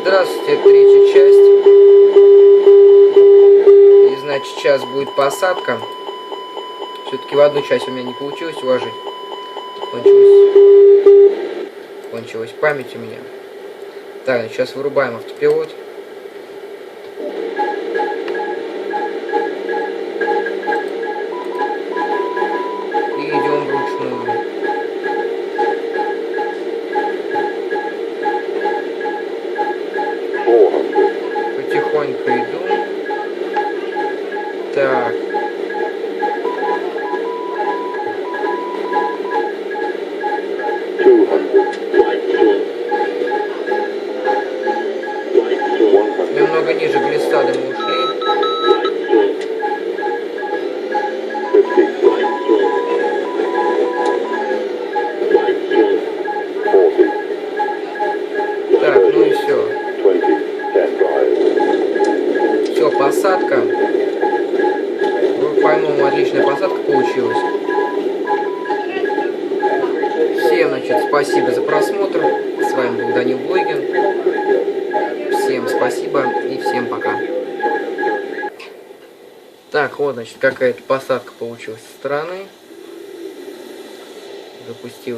Здравствуйте, третья часть. И значит, сейчас будет посадка. Все-таки в одну часть у меня не получилось уложить. Кончилась память у меня. Так, сейчас вырубаем автопилот. И идем вручную. Потихоньку иду. Так. Немного ниже глиссады мы ушли. Так, ну и все. Все, посадка. По-моему, отличная посадка получилась. Всем, значит, спасибо за просмотр. С вами был Данил Блыгин. Всем спасибо и всем пока. Так, вот, значит, какая-то посадка получилась со стороны. Запустил